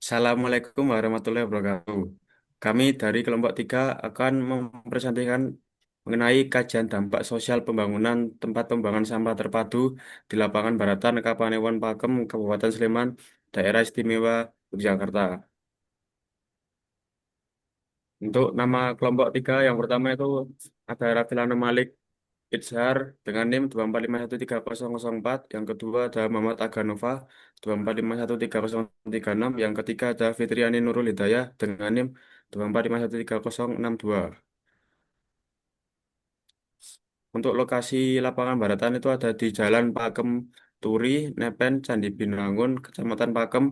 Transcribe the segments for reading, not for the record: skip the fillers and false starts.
Assalamualaikum warahmatullahi wabarakatuh. Kami dari kelompok 3 akan mempresentasikan mengenai kajian dampak sosial pembangunan tempat pembuangan sampah terpadu di Lapangan Baratan, Kapanewon Pakem, Kabupaten Sleman, Daerah Istimewa Yogyakarta. Untuk nama kelompok 3 yang pertama itu ada Rafilano Malik Itzhar dengan NIM 2451304. Yang kedua ada Muhammad Aganova 2451336. Yang ketiga ada Fitriani Nurul Hidayah dengan NIM 2451362. Untuk lokasi lapangan baratan itu ada di Jalan Pakem Turi, Nepen, Candi Binangun, Kecamatan Pakem,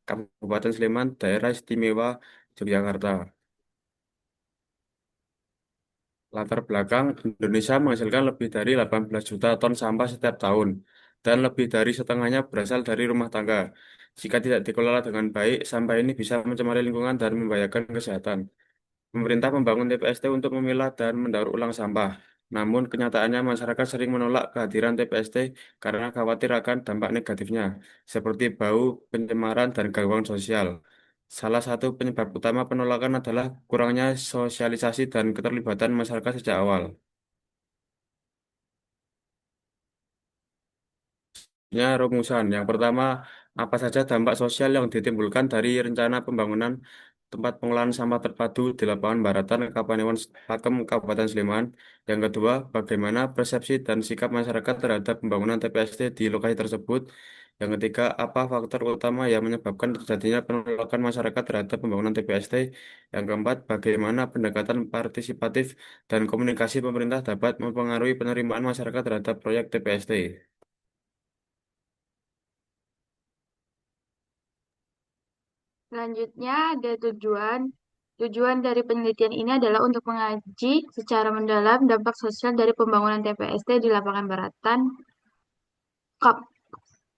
Kabupaten Sleman, Daerah Istimewa Yogyakarta. Latar belakang, Indonesia menghasilkan lebih dari 18 juta ton sampah setiap tahun, dan lebih dari setengahnya berasal dari rumah tangga. Jika tidak dikelola dengan baik, sampah ini bisa mencemari lingkungan dan membahayakan kesehatan. Pemerintah membangun TPST untuk memilah dan mendaur ulang sampah. Namun, kenyataannya masyarakat sering menolak kehadiran TPST karena khawatir akan dampak negatifnya, seperti bau, pencemaran, dan gangguan sosial. Salah satu penyebab utama penolakan adalah kurangnya sosialisasi dan keterlibatan masyarakat sejak awal. Rumusan. Yang pertama, apa saja dampak sosial yang ditimbulkan dari rencana pembangunan tempat pengolahan sampah terpadu di Lapangan Baratan, Kapanewon Pakem, Kabupaten Sleman. Yang kedua, bagaimana persepsi dan sikap masyarakat terhadap pembangunan TPST di lokasi tersebut. Yang ketiga, apa faktor utama yang menyebabkan terjadinya penolakan masyarakat terhadap pembangunan TPST. Yang keempat, bagaimana pendekatan partisipatif dan komunikasi pemerintah dapat mempengaruhi penerimaan masyarakat terhadap proyek TPST. Selanjutnya ada tujuan. Tujuan dari penelitian ini adalah untuk mengaji secara mendalam dampak sosial dari pembangunan TPST di Lapangan Baratan, Kap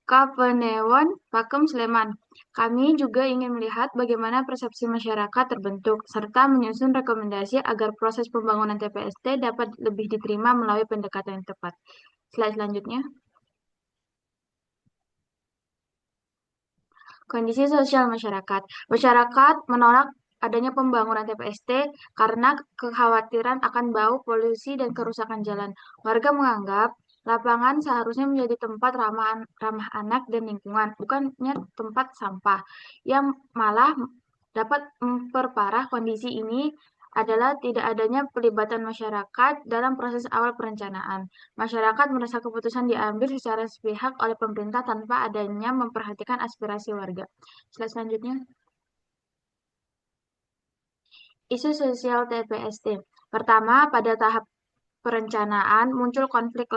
Kapanewon, Pakem, Sleman. Kami juga ingin melihat bagaimana persepsi masyarakat terbentuk, serta menyusun rekomendasi agar proses pembangunan TPST dapat lebih diterima melalui pendekatan yang tepat. Slide selanjutnya. Kondisi sosial masyarakat. Masyarakat menolak adanya pembangunan TPST karena kekhawatiran akan bau, polusi, dan kerusakan jalan. Warga menganggap lapangan seharusnya menjadi tempat ramah anak dan lingkungan, bukannya tempat sampah, yang malah dapat memperparah kondisi ini adalah tidak adanya pelibatan masyarakat dalam proses awal perencanaan. Masyarakat merasa keputusan diambil secara sepihak oleh pemerintah tanpa adanya memperhatikan aspirasi warga. Slide selanjutnya. Isu sosial TPST. Pertama, pada tahap perencanaan muncul konflik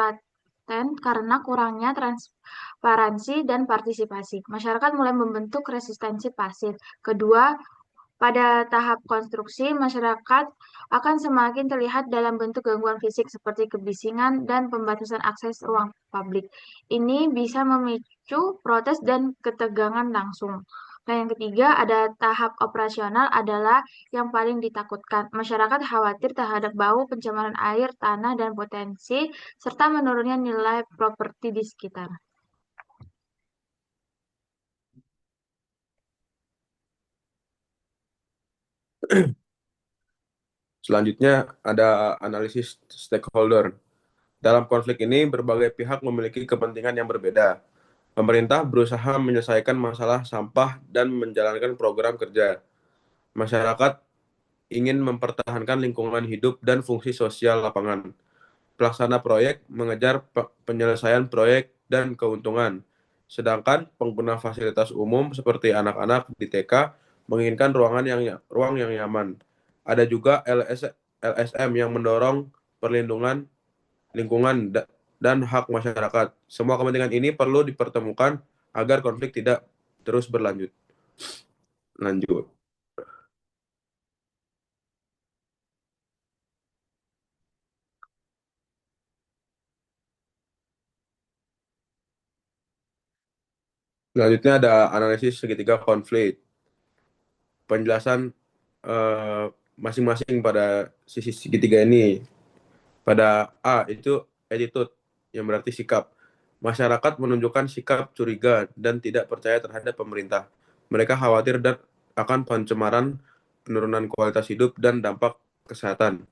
laten karena kurangnya transparansi dan partisipasi. Masyarakat mulai membentuk resistensi pasif. Kedua, pada tahap konstruksi, masyarakat akan semakin terlihat dalam bentuk gangguan fisik seperti kebisingan dan pembatasan akses ruang publik. Ini bisa memicu protes dan ketegangan langsung. Dan yang ketiga, ada tahap operasional adalah yang paling ditakutkan. Masyarakat khawatir terhadap bau, pencemaran air, tanah, dan potensi, serta menurunnya nilai properti di sekitar. Selanjutnya ada analisis stakeholder. Dalam konflik ini, berbagai pihak memiliki kepentingan yang berbeda. Pemerintah berusaha menyelesaikan masalah sampah dan menjalankan program kerja. Masyarakat ingin mempertahankan lingkungan hidup dan fungsi sosial lapangan. Pelaksana proyek mengejar penyelesaian proyek dan keuntungan. Sedangkan pengguna fasilitas umum seperti anak-anak di TK menginginkan ruang yang nyaman. Ada juga LSM yang mendorong perlindungan lingkungan dan hak masyarakat. Semua kepentingan ini perlu dipertemukan agar konflik tidak terus berlanjut. Lanjut. Selanjutnya ada analisis segitiga konflik. Penjelasan eh, masing-masing pada sisi segitiga ini. Pada A itu attitude yang berarti sikap. Masyarakat menunjukkan sikap curiga dan tidak percaya terhadap pemerintah. Mereka khawatir dan akan pencemaran, penurunan kualitas hidup, dan dampak kesehatan.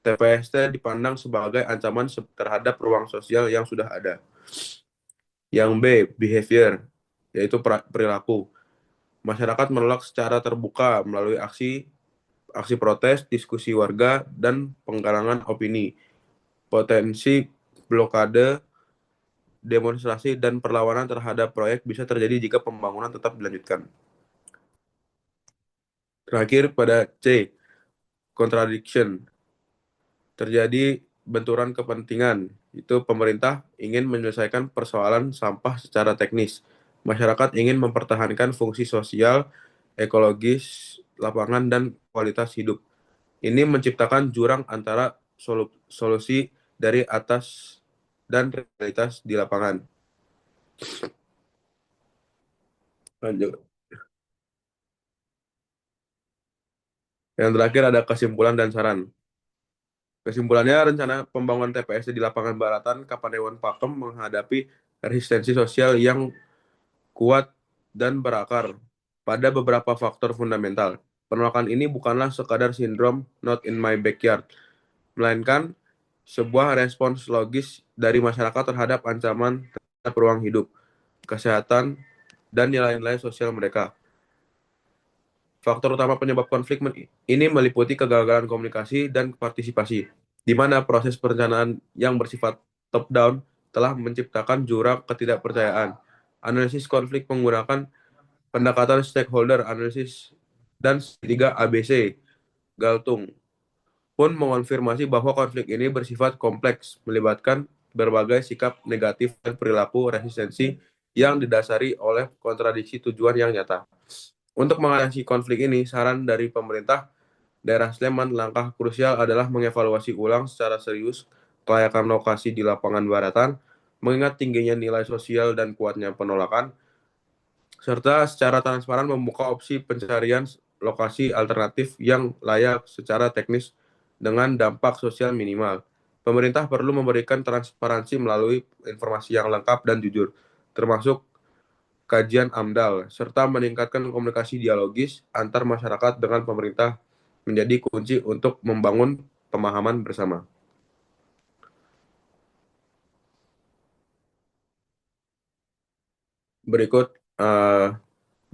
TPST dipandang sebagai ancaman terhadap ruang sosial yang sudah ada. Yang B, behavior, yaitu perilaku. Masyarakat menolak secara terbuka melalui aksi aksi protes, diskusi warga, dan penggalangan opini. Potensi blokade, demonstrasi, dan perlawanan terhadap proyek bisa terjadi jika pembangunan tetap dilanjutkan. Terakhir pada C, contradiction. Terjadi benturan kepentingan. Itu pemerintah ingin menyelesaikan persoalan sampah secara teknis. Masyarakat ingin mempertahankan fungsi sosial, ekologis, lapangan, dan kualitas hidup. Ini menciptakan jurang antara solusi dari atas dan realitas di lapangan. Lanjut. Yang terakhir ada kesimpulan dan saran. Kesimpulannya, rencana pembangunan TPS di lapangan Baratan Kapanewon Pakem menghadapi resistensi sosial yang kuat dan berakar pada beberapa faktor fundamental. Penolakan ini bukanlah sekadar sindrom not in my backyard, melainkan sebuah respons logis dari masyarakat terhadap ancaman terhadap ruang hidup, kesehatan, dan nilai-nilai sosial mereka. Faktor utama penyebab konflik ini meliputi kegagalan komunikasi dan partisipasi, di mana proses perencanaan yang bersifat top-down telah menciptakan jurang ketidakpercayaan. Analisis konflik menggunakan pendekatan stakeholder analisis dan segitiga ABC, Galtung, pun mengonfirmasi bahwa konflik ini bersifat kompleks, melibatkan berbagai sikap negatif dan perilaku resistensi yang didasari oleh kontradiksi tujuan yang nyata. Untuk mengatasi konflik ini, saran dari pemerintah daerah Sleman, langkah krusial adalah mengevaluasi ulang secara serius kelayakan lokasi di lapangan Baratan, mengingat tingginya nilai sosial dan kuatnya penolakan, serta secara transparan membuka opsi pencarian lokasi alternatif yang layak secara teknis dengan dampak sosial minimal. Pemerintah perlu memberikan transparansi melalui informasi yang lengkap dan jujur, termasuk kajian AMDAL, serta meningkatkan komunikasi dialogis antar masyarakat dengan pemerintah menjadi kunci untuk membangun pemahaman bersama. Berikut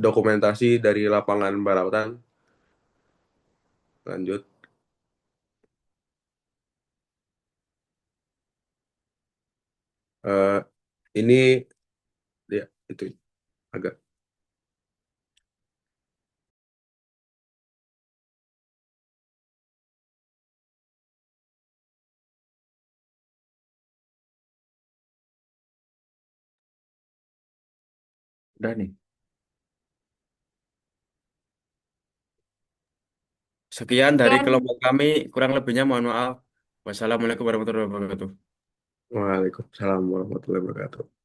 dokumentasi dari lapangan Baratan. Lanjut. Eh, ini ya itu agak. Udah nih. Sekian dari Sekian. kelompok kami, kurang lebihnya mohon maaf. Wassalamualaikum warahmatullahi wabarakatuh. Waalaikumsalam warahmatullahi wabarakatuh.